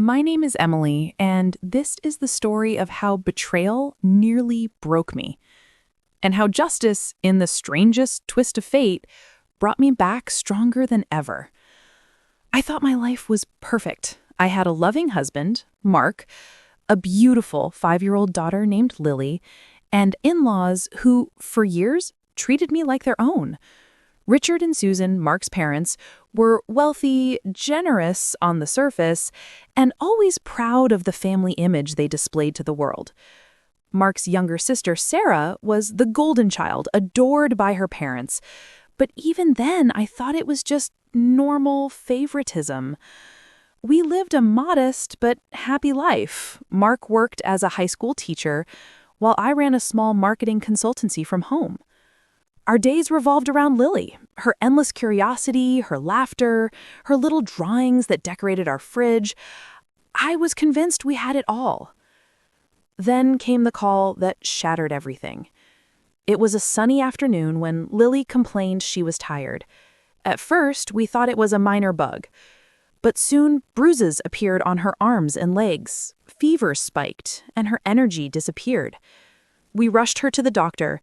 My name is Emily, and this is the story of how betrayal nearly broke me, and how justice, in the strangest twist of fate, brought me back stronger than ever. I thought my life was perfect. I had a loving husband, Mark, a beautiful 5-year-old daughter named Lily, and in-laws who, for years, treated me like their own. Richard and Susan, Mark's parents, were wealthy, generous on the surface, and always proud of the family image they displayed to the world. Mark's younger sister, Sarah, was the golden child, adored by her parents. But even then, I thought it was just normal favoritism. We lived a modest but happy life. Mark worked as a high school teacher, while I ran a small marketing consultancy from home. Our days revolved around Lily, her endless curiosity, her laughter, her little drawings that decorated our fridge. I was convinced we had it all. Then came the call that shattered everything. It was a sunny afternoon when Lily complained she was tired. At first, we thought it was a minor bug. But soon, bruises appeared on her arms and legs, fever spiked, and her energy disappeared. We rushed her to the doctor.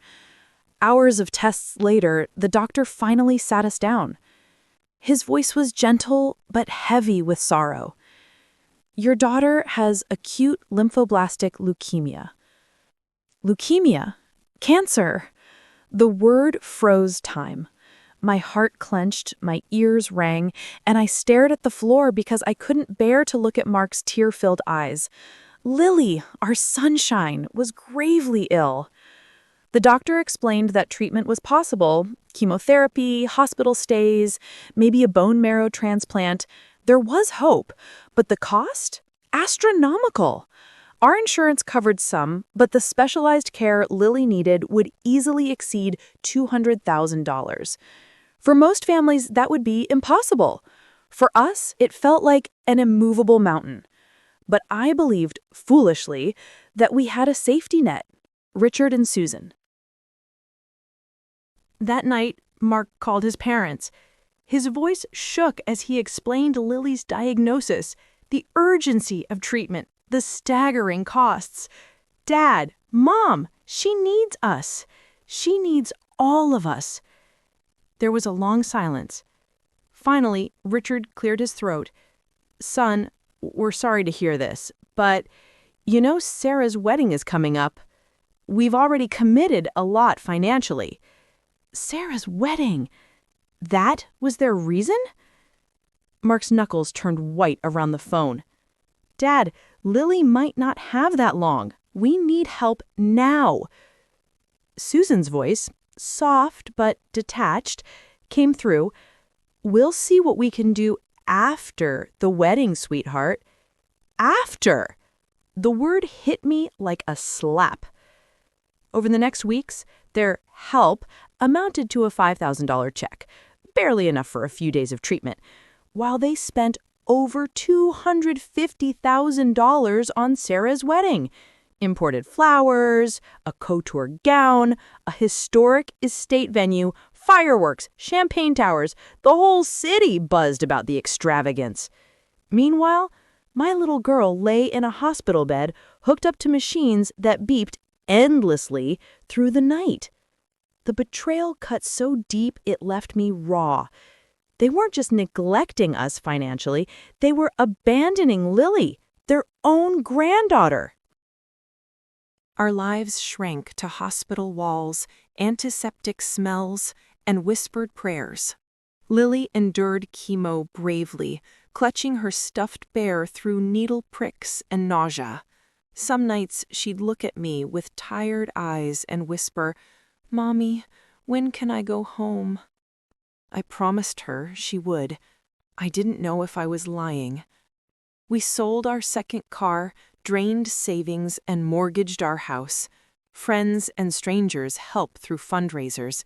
Hours of tests later, the doctor finally sat us down. His voice was gentle but heavy with sorrow. "Your daughter has acute lymphoblastic leukemia." Leukemia? Cancer? The word froze time. My heart clenched, my ears rang, and I stared at the floor because I couldn't bear to look at Mark's tear-filled eyes. Lily, our sunshine, was gravely ill. The doctor explained that treatment was possible: chemotherapy, hospital stays, maybe a bone marrow transplant. There was hope, but the cost? Astronomical. Our insurance covered some, but the specialized care Lily needed would easily exceed $200,000. For most families, that would be impossible. For us, it felt like an immovable mountain. But I believed, foolishly, that we had a safety net: Richard and Susan. That night, Mark called his parents. His voice shook as he explained Lily's diagnosis, the urgency of treatment, the staggering costs. "Dad, Mom, she needs us. She needs all of us." There was a long silence. Finally, Richard cleared his throat. "Son, we're sorry to hear this, but you know Sarah's wedding is coming up. We've already committed a lot financially." Sarah's wedding. That was their reason? Mark's knuckles turned white around the phone. "Dad, Lily might not have that long. We need help now." Susan's voice, soft but detached, came through. "We'll see what we can do after the wedding, sweetheart." After! The word hit me like a slap. Over the next weeks, their help amounted to a $5,000 check, barely enough for a few days of treatment, while they spent over $250,000 on Sarah's wedding. Imported flowers, a couture gown, a historic estate venue, fireworks, champagne towers. The whole city buzzed about the extravagance. Meanwhile, my little girl lay in a hospital bed hooked up to machines that beeped endlessly through the night. The betrayal cut so deep it left me raw. They weren't just neglecting us financially, they were abandoning Lily, their own granddaughter. Our lives shrank to hospital walls, antiseptic smells, and whispered prayers. Lily endured chemo bravely, clutching her stuffed bear through needle pricks and nausea. Some nights she'd look at me with tired eyes and whisper, "Mommy, when can I go home?" I promised her she would. I didn't know if I was lying. We sold our second car, drained savings, and mortgaged our house. Friends and strangers helped through fundraisers,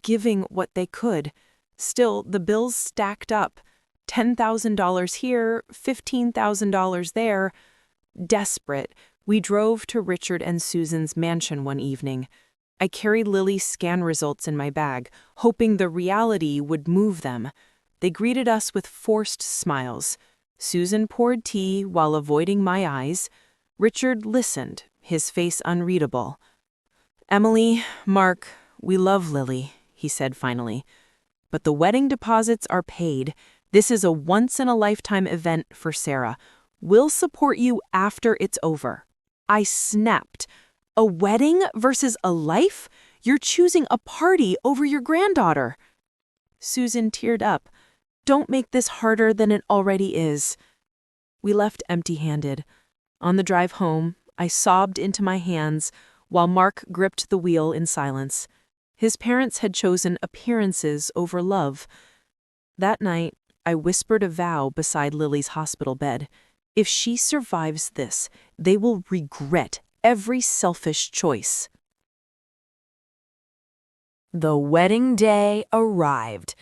giving what they could. Still, the bills stacked up. $10,000 here, $15,000 there. Desperate, we drove to Richard and Susan's mansion one evening. I carried Lily's scan results in my bag, hoping the reality would move them. They greeted us with forced smiles. Susan poured tea while avoiding my eyes. Richard listened, his face unreadable. "Emily, Mark, we love Lily," he said finally. "But the wedding deposits are paid. This is a once-in-a-lifetime event for Sarah. We'll support you after it's over." I snapped. "A wedding versus a life? You're choosing a party over your granddaughter." Susan teared up. "Don't make this harder than it already is." We left empty-handed. On the drive home, I sobbed into my hands while Mark gripped the wheel in silence. His parents had chosen appearances over love. That night, I whispered a vow beside Lily's hospital bed. If she survives this, they will regret every selfish choice. The wedding day arrived.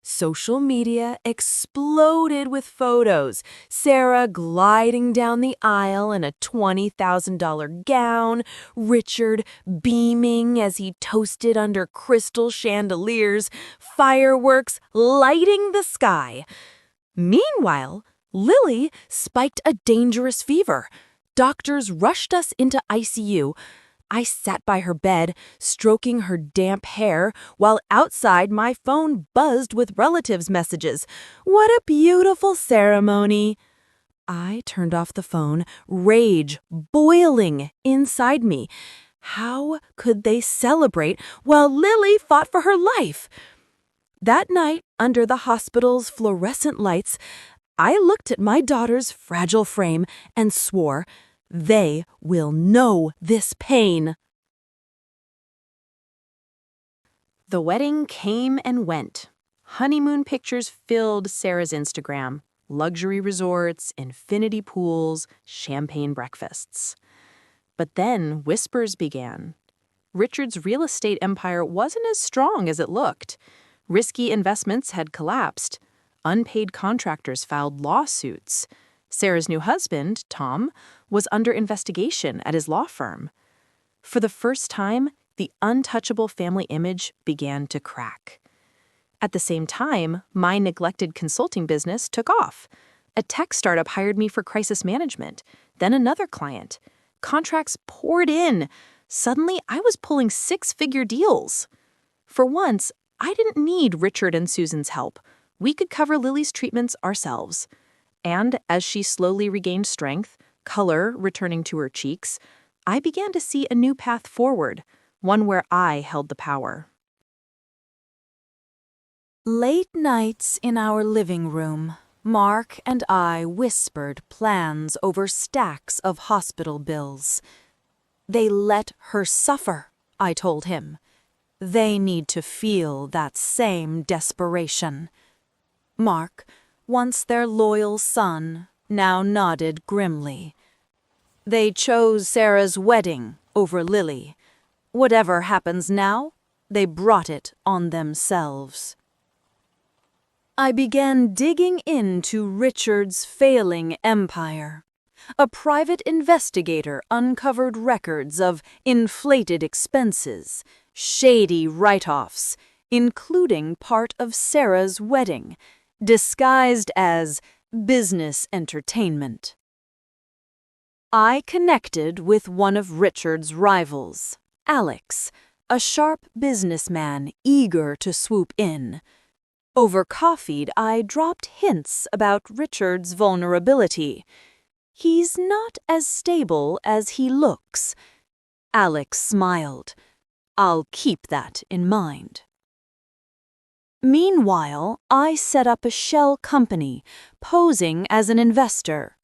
Social media exploded with photos. Sarah gliding down the aisle in a $20,000 gown, Richard beaming as he toasted under crystal chandeliers, fireworks lighting the sky. Meanwhile, Lily spiked a dangerous fever. Doctors rushed us into ICU. I sat by her bed, stroking her damp hair, while outside my phone buzzed with relatives' messages. What a beautiful ceremony! I turned off the phone, rage boiling inside me. How could they celebrate while Lily fought for her life? That night, under the hospital's fluorescent lights, I looked at my daughter's fragile frame and swore, they will know this pain. The wedding came and went. Honeymoon pictures filled Sarah's Instagram. Luxury resorts, infinity pools, champagne breakfasts. But then whispers began. Richard's real estate empire wasn't as strong as it looked. Risky investments had collapsed. Unpaid contractors filed lawsuits. Sarah's new husband, Tom, was under investigation at his law firm. For the first time, the untouchable family image began to crack. At the same time, my neglected consulting business took off. A tech startup hired me for crisis management, then another client. Contracts poured in. Suddenly, I was pulling six-figure deals. For once, I didn't need Richard and Susan's help. We could cover Lily's treatments ourselves. And as she slowly regained strength, color returning to her cheeks, I began to see a new path forward, one where I held the power. Late nights in our living room, Mark and I whispered plans over stacks of hospital bills. They let her suffer, I told him. They need to feel that same desperation. Mark, once their loyal son, now nodded grimly. They chose Sarah's wedding over Lily. Whatever happens now, they brought it on themselves. I began digging into Richard's failing empire. A private investigator uncovered records of inflated expenses, shady write-offs, including part of Sarah's wedding, disguised as business entertainment. I connected with one of Richard's rivals, Alex, a sharp businessman eager to swoop in. Over coffee, I dropped hints about Richard's vulnerability. He's not as stable as he looks. Alex smiled. I'll keep that in mind. Meanwhile, I set up a shell company, posing as an investor.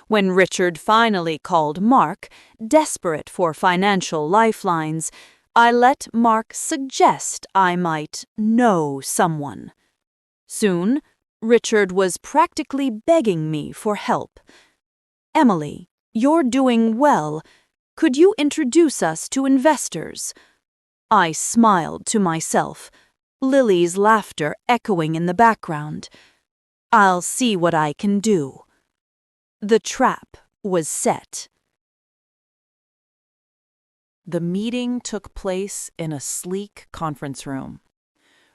When Richard finally called Mark, desperate for financial lifelines, I let Mark suggest I might know someone. Soon, Richard was practically begging me for help. Emily, you're doing well. Could you introduce us to investors? I smiled to myself, Lily's laughter echoing in the background. I'll see what I can do. The trap was set. The meeting took place in a sleek conference room.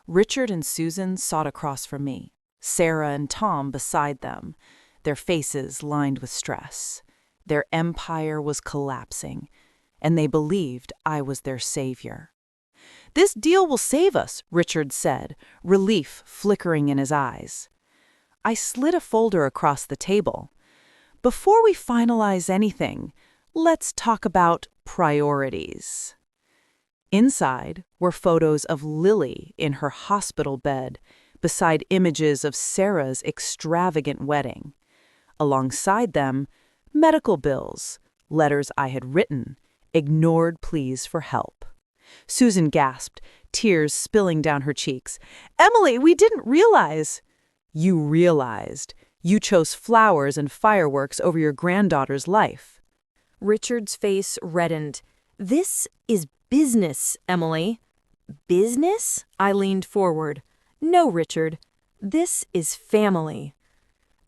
Richard and Susan sat across from me, Sarah and Tom beside them. their faces lined with stress. Their empire was collapsing, and they believed I was their savior. "This deal will save us," Richard said, relief flickering in his eyes. I slid a folder across the table. "Before we finalize anything, let's talk about priorities." Inside were photos of Lily in her hospital bed, beside images of Sarah's extravagant wedding. Alongside them, medical bills, letters I had written, ignored pleas for help. Susan gasped, tears spilling down her cheeks. "Emily, we didn't realize." "You realized. You chose flowers and fireworks over your granddaughter's life." Richard's face reddened. "This is business, Emily." "Business?" I leaned forward. "No, Richard. This is family."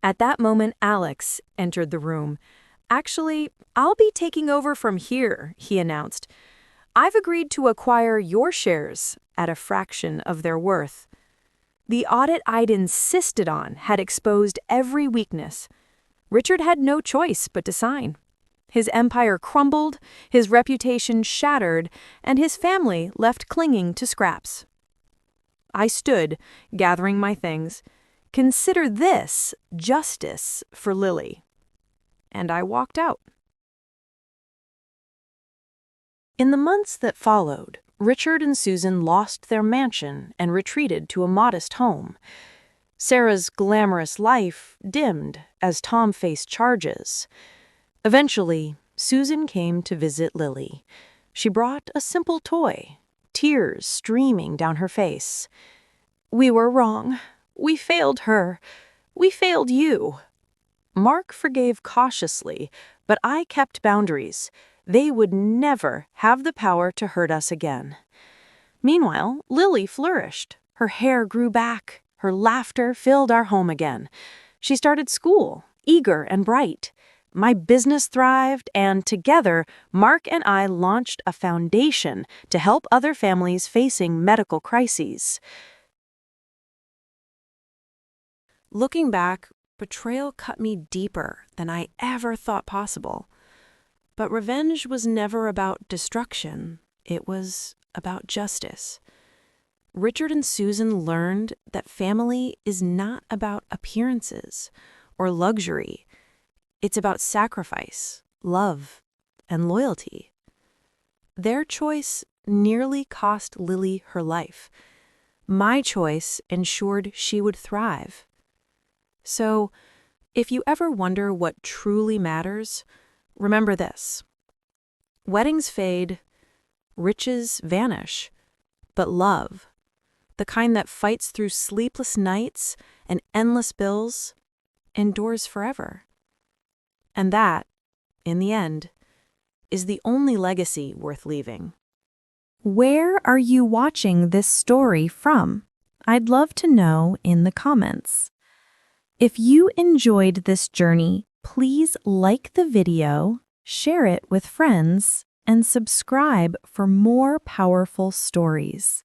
At that moment, Alex entered the room. "Actually, I'll be taking over from here," he announced. "I've agreed to acquire your shares at a fraction of their worth." The audit I'd insisted on had exposed every weakness. Richard had no choice but to sign. His empire crumbled, his reputation shattered, and his family left clinging to scraps. I stood, gathering my things. "Consider this justice for Lily." And I walked out. In the months that followed, Richard and Susan lost their mansion and retreated to a modest home. Sarah's glamorous life dimmed as Tom faced charges. Eventually, Susan came to visit Lily. She brought a simple toy, tears streaming down her face. "We were wrong. We failed her. We failed you." Mark forgave cautiously, but I kept boundaries. They would never have the power to hurt us again. Meanwhile, Lily flourished. Her hair grew back. Her laughter filled our home again. She started school, eager and bright. My business thrived, and together, Mark and I launched a foundation to help other families facing medical crises. Looking back, betrayal cut me deeper than I ever thought possible. But revenge was never about destruction. It was about justice. Richard and Susan learned that family is not about appearances or luxury. It's about sacrifice, love, and loyalty. Their choice nearly cost Lily her life. My choice ensured she would thrive. So, if you ever wonder what truly matters, remember this. Weddings fade, riches vanish, but love, the kind that fights through sleepless nights and endless bills, endures forever. And that, in the end, is the only legacy worth leaving. Where are you watching this story from? I'd love to know in the comments. If you enjoyed this journey, please like the video, share it with friends, and subscribe for more powerful stories.